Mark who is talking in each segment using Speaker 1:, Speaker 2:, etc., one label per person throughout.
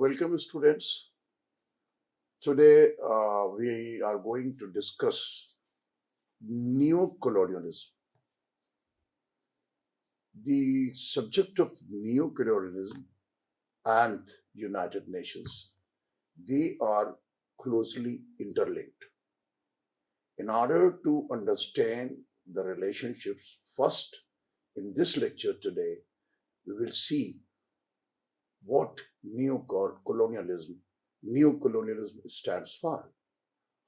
Speaker 1: Welcome, students. Today we are going to discuss neocolonialism. The subject of neocolonialism and United Nations, they are closely interlinked. In order to understand the relationships, first in this lecture today, we will see what neocolonialism stands for,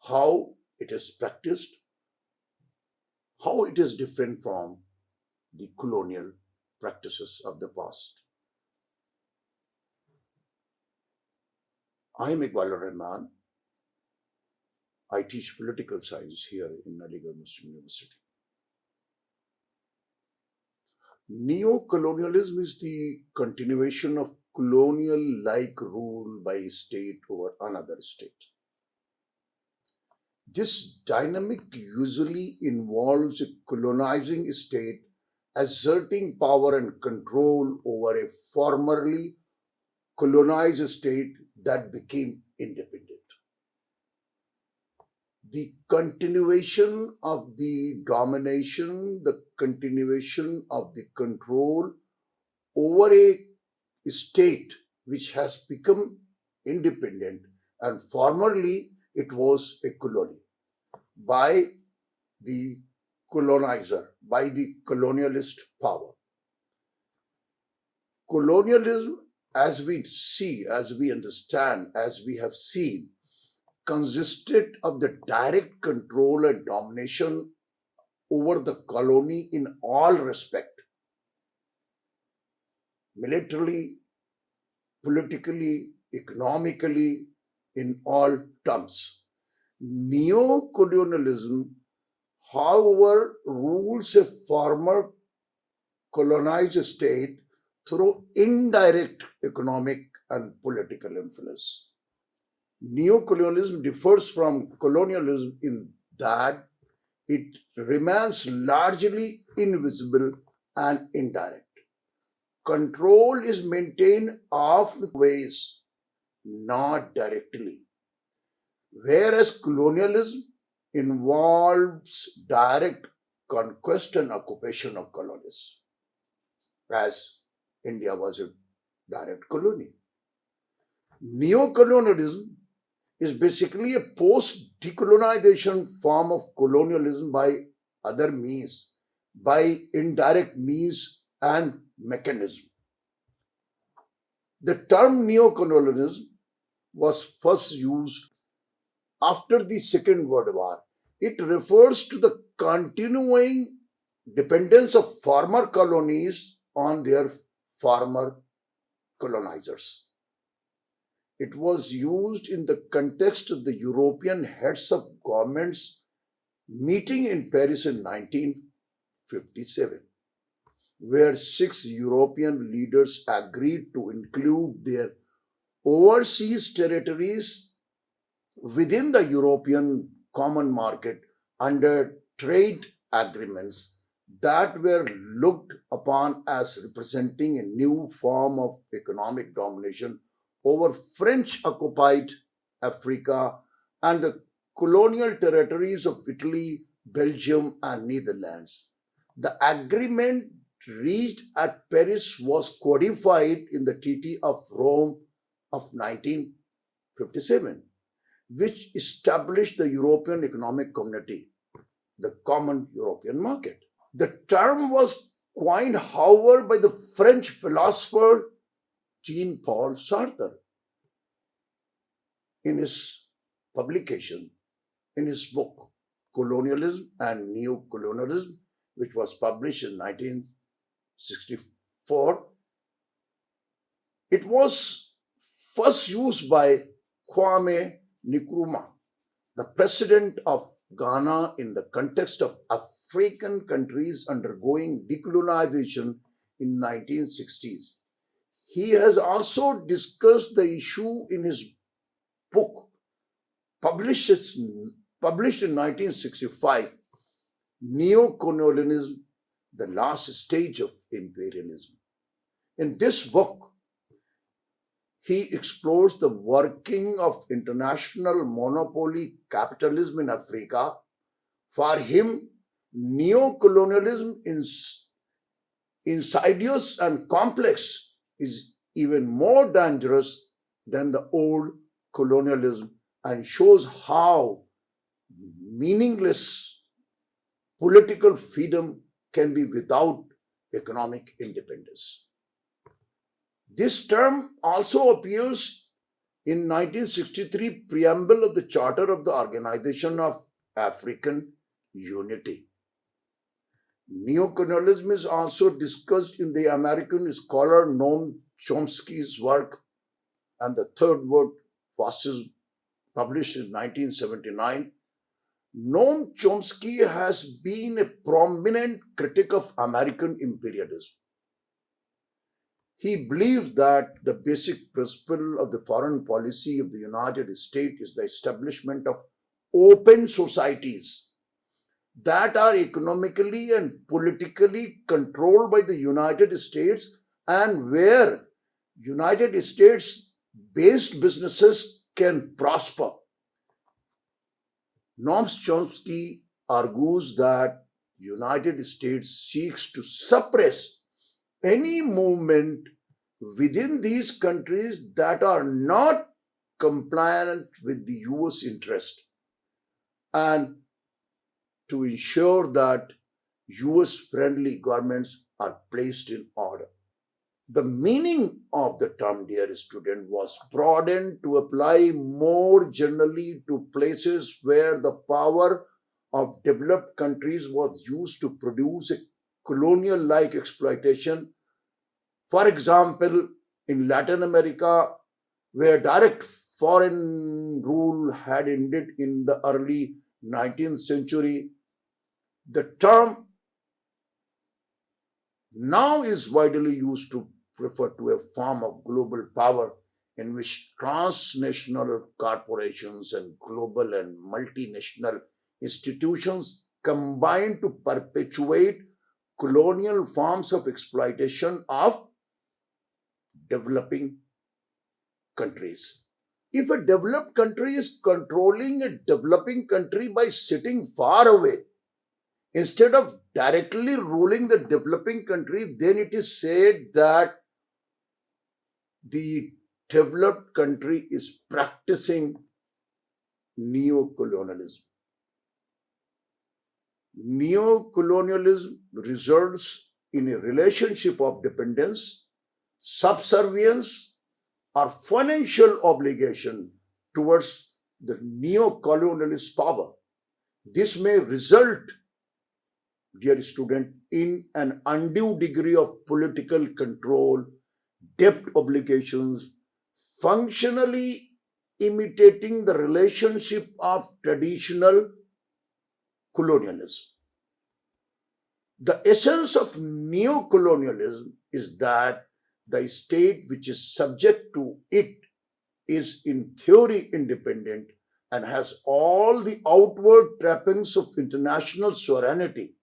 Speaker 1: how it is practiced, how it is different from the colonial practices of the past. I am Iqbal Rahman. I teach political science here in Aligarh Muslim University. Neocolonialism is the continuation of colonial-like rule by a state over another state. This dynamic usually involves a colonizing state asserting power and control over a formerly colonized state that became independent. The continuation of the domination, the continuation of the control over a state which has become independent and formerly it was a colony by the colonizer, by the colonialist power. Colonialism, as we see, as we understand, as we have seen, consisted of the direct control and domination over the colony in all respect, militarily, politically, economically, in all terms. Neocolonialism, however, rules a former colonized state through indirect economic and political influence. Neocolonialism differs from colonialism in that it remains largely invisible and indirect. Control is maintained of ways, not directly, whereas colonialism involves direct conquest and occupation of colonies, as India was a direct colony. Neocolonialism is basically a post-decolonization form of colonialism by other means, by indirect means and mechanism. The term neocolonialism was first used after the Second World War. It refers to the continuing dependence of former colonies on their former colonizers. It was used in the context of the European heads of governments meeting in Paris in 1957, where 6 European leaders agreed to include their overseas territories within the European Common Market under trade agreements that were looked upon as representing a new form of economic domination over French-occupied Africa and the colonial territories of Italy, Belgium, and Netherlands. The agreement reached at Paris was codified in the Treaty of Rome of 1957, which established the European Economic Community, the Common European Market. The term was coined, however, by the French philosopher Jean-Paul Sartre in his publication, in his book, Colonialism and Neocolonialism, which was published in 1964. It was first used by Kwame Nkrumah, the president of Ghana, in the context of African countries undergoing decolonization in 1960s. He has also discussed the issue in his book, published in 1965, Neocolonialism, the Last Stage of Imperialism. In this book, he explores the working of international monopoly capitalism in Africa. For him, neocolonialism is insidious and complex, is even more dangerous than the old colonialism, and shows how meaningless political freedom can be without economic independence. This term also appears in 1963 preamble of the Charter of the Organization of African Unity. Neocolonialism is also discussed in the American scholar Noam Chomsky's work, and the third work, Fascism, published in 1979. Noam Chomsky has been a prominent critic of American imperialism. He believes that the basic principle of the foreign policy of the United States is the establishment of open societies that are economically and politically controlled by the United States, and where United States-based businesses can prosper. Noam Chomsky argues that United States seeks to suppress any movement within these countries that are not compliant with the US interest, and to ensure that US-friendly governments are placed in order. The meaning of the term, dear student, was broadened to apply more generally to places where the power of developed countries was used to produce a colonial-like exploitation. For example, in Latin America, where direct foreign rule had ended in the early 19th century, the term now is widely used to refer to a form of global power in which transnational corporations and global and multinational institutions combine to perpetuate colonial forms of exploitation of developing countries. If a developed country is controlling a developing country by sitting far away, instead of directly ruling the developing country, then it is said that the developed country is practicing neocolonialism. Neocolonialism results in a relationship of dependence, subservience, or financial obligation towards the neocolonialist power. This may result, dear student, in an undue degree of political control, debt obligations, functionally imitating the relationship of traditional colonialism. The essence of neocolonialism is that the state which is subject to it is in theory independent and has all the outward trappings of international sovereignty.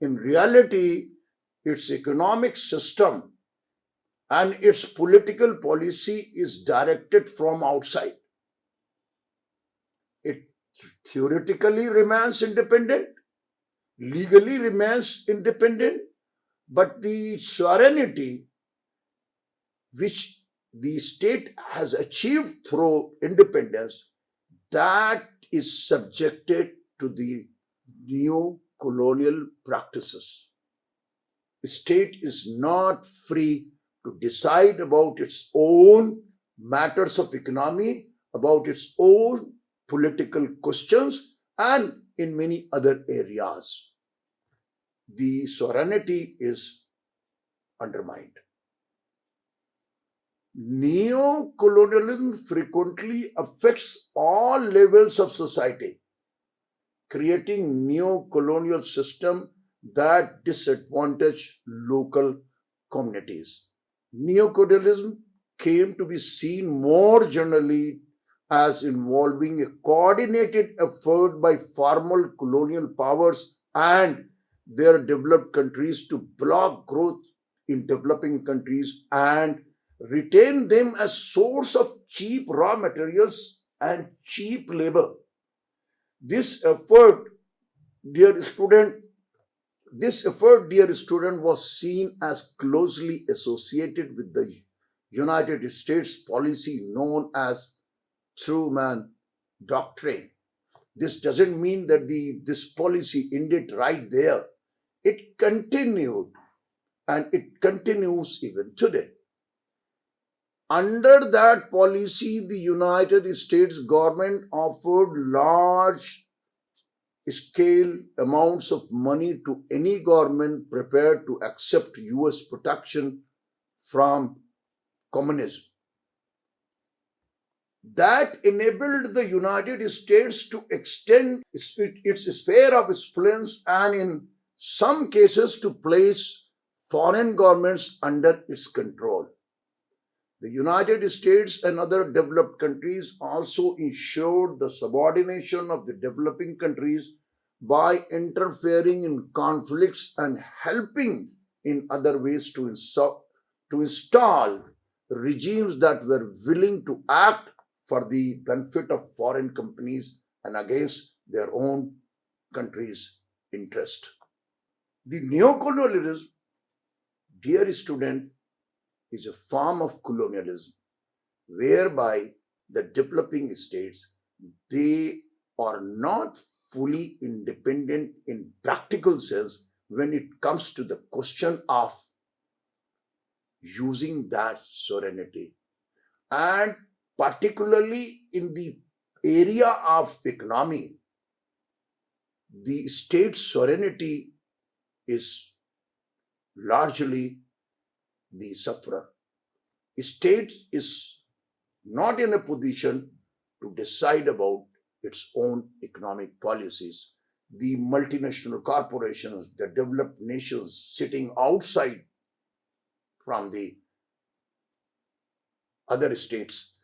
Speaker 1: In reality, its economic system and its political policy is directed from outside. It theoretically remains independent, legally remains independent, but the sovereignty which the state has achieved through independence, that is subjected to the new colonial practices. The state is not free to decide about its own matters of economy, about its own political questions, and in many other areas. The sovereignty is undermined. Neocolonialism frequently affects all levels of society, creating neo-colonial system that disadvantage local communities. Neocolonialism came to be seen more generally as involving a coordinated effort by formal colonial powers and their developed countries to block growth in developing countries and retain them as source of cheap raw materials and cheap labor. This effort, dear student, was seen as closely associated with the United States policy known as Truman Doctrine. This doesn't mean that this policy ended right there. It continued, and it continues even today. Under that policy, the United States government offered large scale amounts of money to any government prepared to accept US protection from communism. That enabled the United States to extend its sphere of influence and in some cases to place foreign governments under its control. The United States and other developed countries also ensured the subordination of the developing countries by interfering in conflicts and helping in other ways to install regimes that were willing to act for the benefit of foreign companies and against their own country's interest. The neocolonialism, dear student, is a form of colonialism whereby the developing states, they are not fully independent in practical sense when it comes to the question of using that sovereignty, and particularly in the area of economy, the state sovereignty is largely the sufferer. State is not in a position to decide about its own economic policies. The multinational corporations, the developed nations sitting outside from the other states,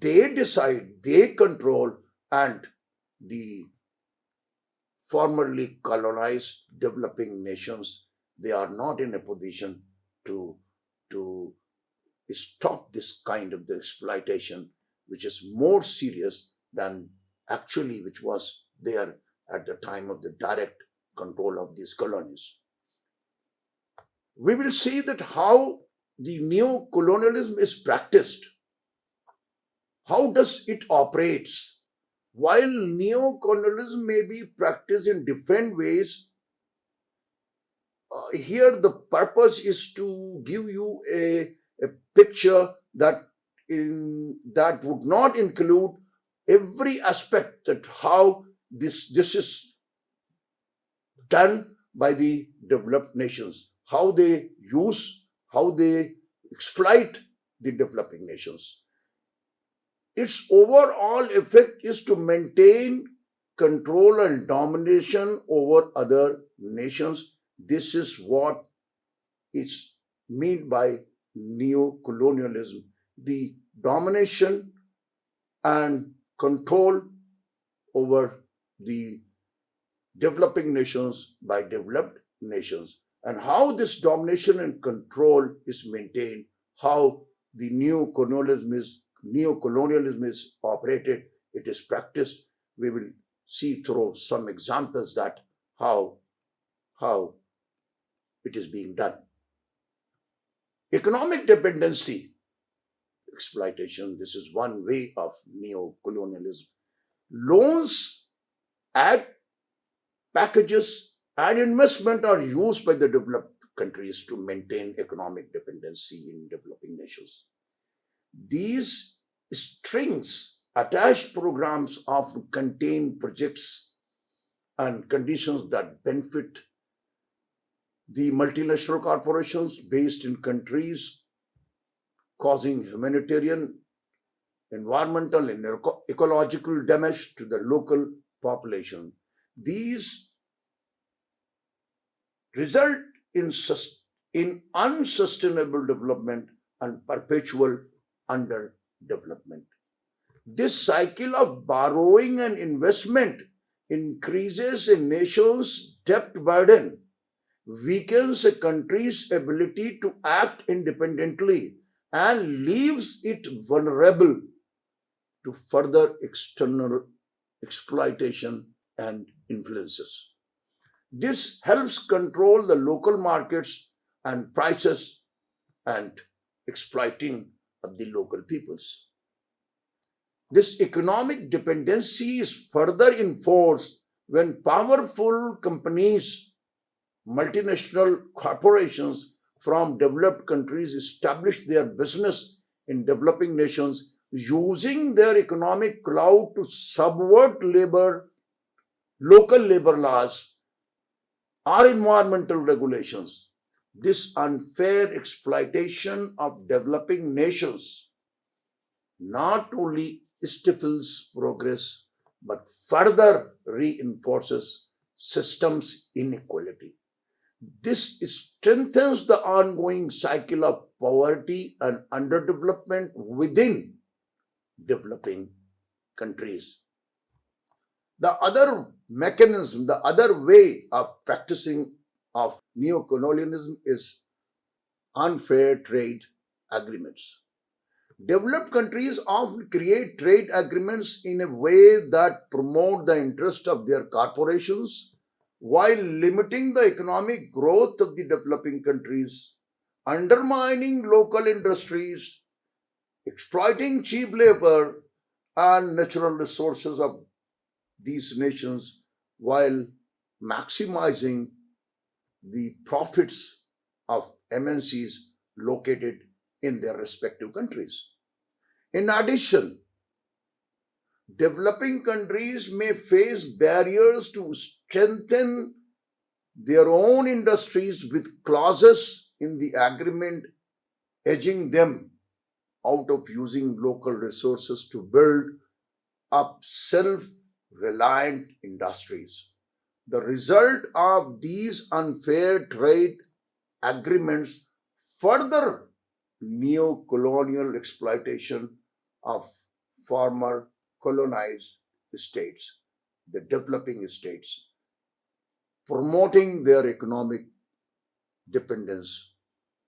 Speaker 1: they decide, they control, and the formerly colonized developing nations, they are not in a position to stop this kind of the exploitation, which is more serious than actually which was there at the time of the direct control of these colonies. We will see that how the neo-colonialism is practiced. How does it operates? While neo-colonialism may be practiced in different ways, here the purpose is to give you a picture that would not include every aspect, that how this is done by the developed nations, how they exploit the developing nations. Its overall effect is to maintain control and domination over other nations. This is what is meant by neo-colonialism, the domination and control over the developing nations by developed nations. And how this domination and control is maintained, how the neo-colonialism is operated, it is practiced. We will see through some examples that how it is being done. Economic dependency, exploitation, this is one way of neo-colonialism. Loans, aid packages, and investment are used by the developed countries to maintain economic dependency in developing nations. These strings attached programs often contain projects and conditions that benefit the multinational corporations based in countries, causing humanitarian, environmental, and ecological damage to the local population. These result in unsustainable development and perpetual underdevelopment. This cycle of borrowing and investment increases a nation's debt burden, weakens a country's ability to act independently, and leaves it vulnerable to further external exploitation and influences. This helps control the local markets and prices and exploiting of the local peoples. This economic dependency is further enforced when powerful companies, multinational corporations from developed countries establish their business in developing nations using their economic clout to subvert local labor laws or environmental regulations. This unfair exploitation of developing nations not only stifles progress but further reinforces systems inequality. This strengthens the ongoing cycle of poverty and underdevelopment within developing countries. The other mechanism, the other way of practicing of neocolonialism is unfair trade agreements. Developed countries often create trade agreements in a way that promote the interest of their corporations while limiting the economic growth of the developing countries, undermining local industries, exploiting cheap labor and natural resources of these nations while maximizing the profits of MNCs located in their respective countries. In addition, developing countries may face barriers to strengthen their own industries with clauses in the agreement edging them out of using local resources to build up self-reliant industries. The result of these unfair trade agreements further neo-colonial exploitation of former colonized states, the developing states, promoting their economic dependence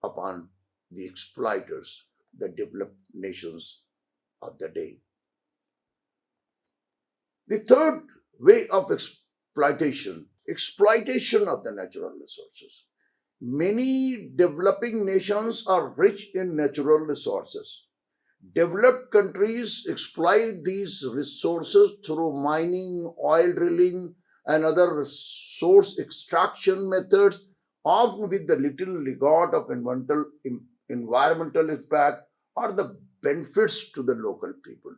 Speaker 1: upon the exploiters, the developed nations of the day. The third way of exploitation of the natural resources. Many developing nations are rich in natural resources. Developed countries exploit these resources through mining, oil drilling, and other resource extraction methods, often with the little regard of environmental impact or the benefits to the local people.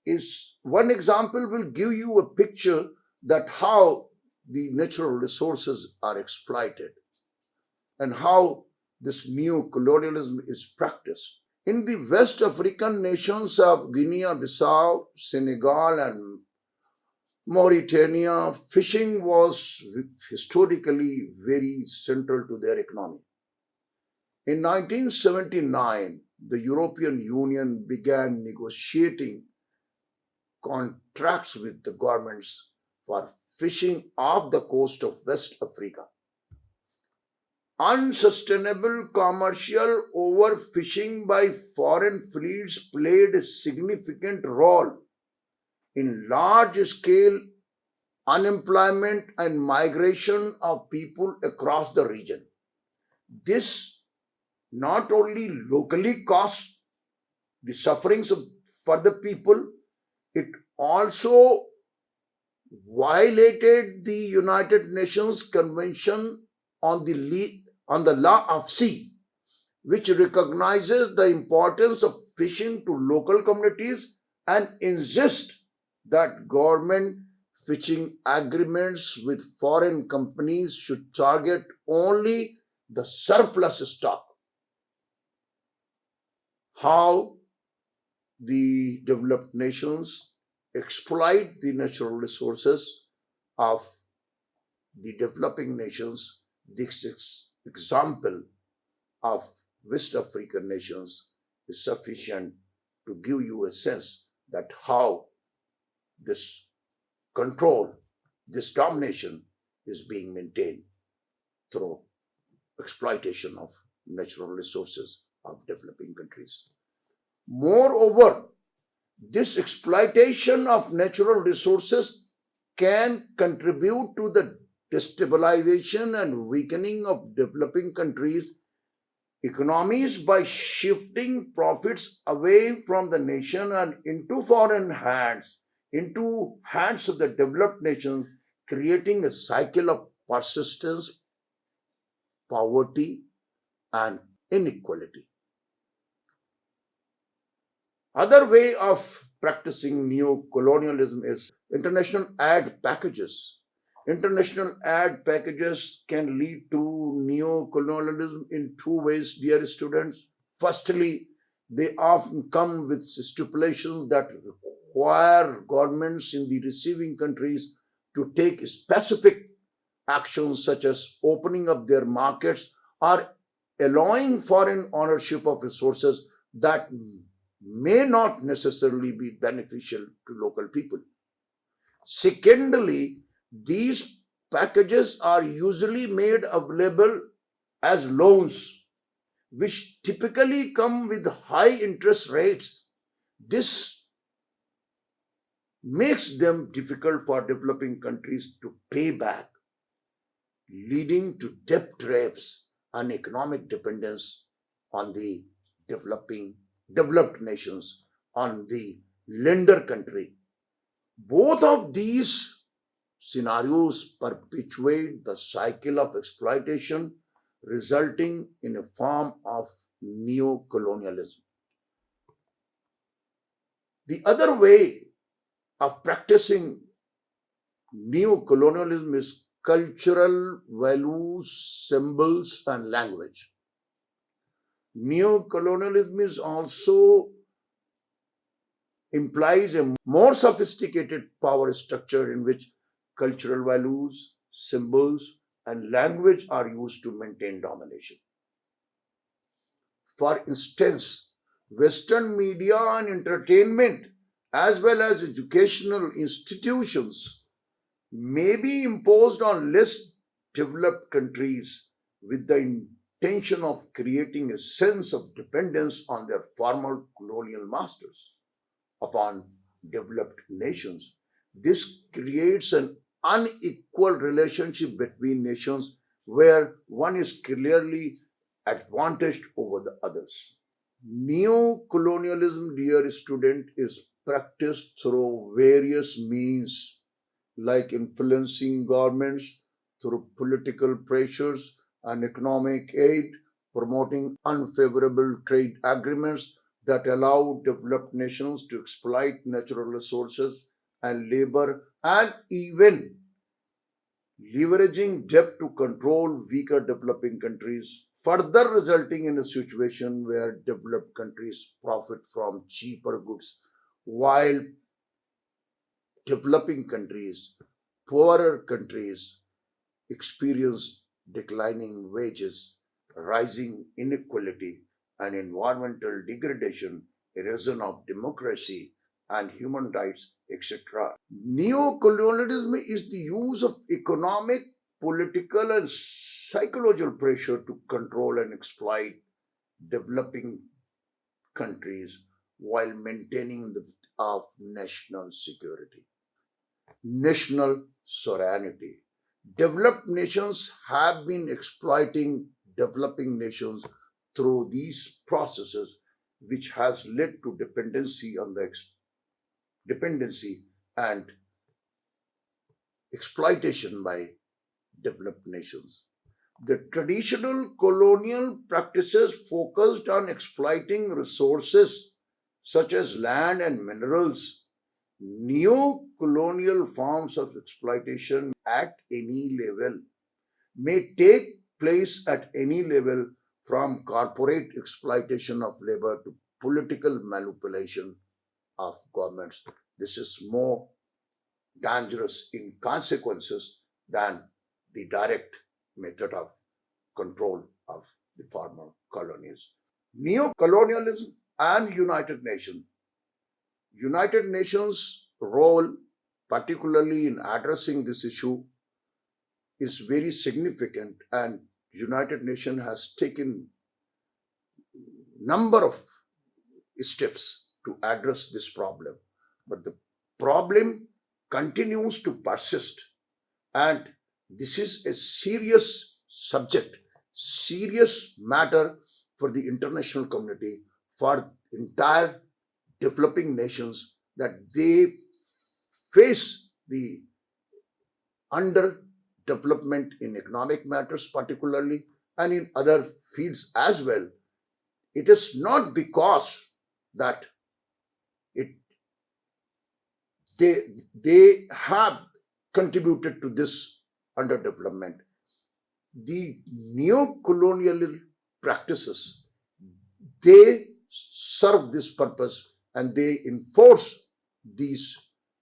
Speaker 1: Is one example will give you a picture that how the natural resources are exploited and how this new colonialism is practiced. In the West African nations of Guinea-Bissau, Senegal, and Mauritania, fishing was historically very central to their economy. In 1979, the European Union began negotiating contracts with the governments for fishing off the coast of West Africa. Unsustainable commercial overfishing by foreign fleets played a significant role in large-scale unemployment and migration of people across the region. This not only locally caused the sufferings for the people, it also violated the United Nations Convention on the Law of Sea, which recognizes the importance of fishing to local communities and insists that government fishing agreements with foreign companies should target only the surplus stock. How the developed nations exploit the natural resources of the developing nations. This example of West African nations is sufficient to give you a sense that how this control, this domination is being maintained through exploitation of natural resources of developing countries. Moreover, this exploitation of natural resources can contribute to the destabilization and weakening of developing countries' economies by shifting profits away from the nation and into foreign hands, into hands of the developed nations, creating a cycle of persistence, poverty, and inequality. Other way of practicing neo-colonialism is international aid packages. International aid packages can lead to neo-colonialism in two ways, dear students. Firstly, they often come with stipulations that require governments in the receiving countries to take specific actions such as opening up their markets or allowing foreign ownership of resources that may not necessarily be beneficial to local people. Secondly, these packages are usually made available as loans, which typically come with high interest rates. This makes them difficult for developing countries to pay back, leading to debt traps and economic dependence on the developed nations, on the lender country. Both of these scenarios perpetuate the cycle of exploitation, resulting in a form of neo-colonialism. The other way of practicing neo-colonialism is cultural values, symbols, and language. Neo-colonialism is also implies a more sophisticated power structure in which cultural values, symbols, and language are used to maintain domination. For instance, Western media and entertainment, as well as educational institutions, may be imposed on less developed countries with the intention of creating a sense of dependence on their former colonial masters upon developed nations. This creates an unequal relationship between nations where one is clearly advantaged over the others. Neo-colonialism, dear student, is practiced through various means like influencing governments through political pressures and economic aid, promoting unfavorable trade agreements that allow developed nations to exploit natural resources and labor, and even leveraging debt to control weaker developing countries, further resulting in a situation where developed countries profit from cheaper goods while developing countries, poorer countries, experience declining wages, rising inequality, and environmental degradation, erosion of democracy and human rights, etc. Neo-colonialism is the use of economic, political, and psychological pressure to control and exploit developing countries while maintaining the of national security. National sovereignty. Developed nations have been exploiting developing nations through these processes, which has led to dependency and exploitation by developed nations. The traditional colonial practices focused on exploiting resources such as land and minerals. Neo-colonial forms of exploitation at any level may take place at any level, from corporate exploitation of labor to political manipulation of governments. This is more dangerous in consequences than the direct method of control of the former colonies. Neo-colonialism and United Nations. United Nations' role, particularly in addressing this issue, is very significant, and United Nations has taken number of steps to address this problem, but the problem continues to persist, and this is a serious subject, serious matter for the international community, for entire developing nations, that they face the underdevelopment in economic matters particularly, and in other fields as well. It is not because that it they they have contributed to this underdevelopment. The neo-colonial practices, they serve this purpose, and they enforce these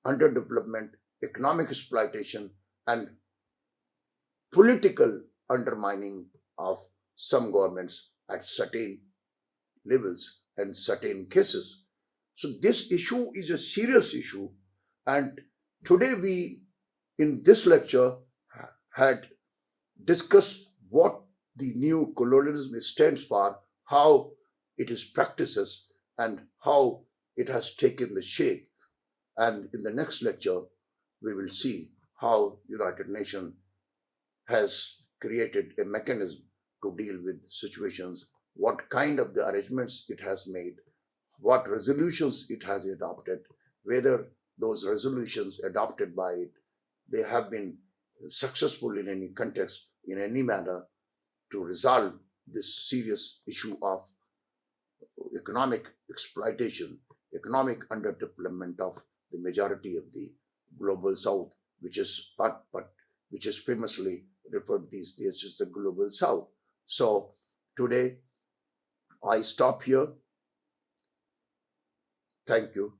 Speaker 1: underdevelopment, economic exploitation, and political undermining of some governments at certain levels and certain cases. So this issue is a serious issue, and today we, in this lecture, had discussed what the new colonialism stands for, how it is practices, and how it has taken the shape. And in the next lecture, we will see how United Nations has created a mechanism to deal with situations, what kind of the arrangements it has made, what resolutions it has adopted, whether those resolutions adopted by it, they have been successful in any context, in any manner, to resolve this serious issue of economic exploitation, economic underdevelopment of the majority of the global south, which is which is famously referred these days as the global south. So today I stop here. Thank you.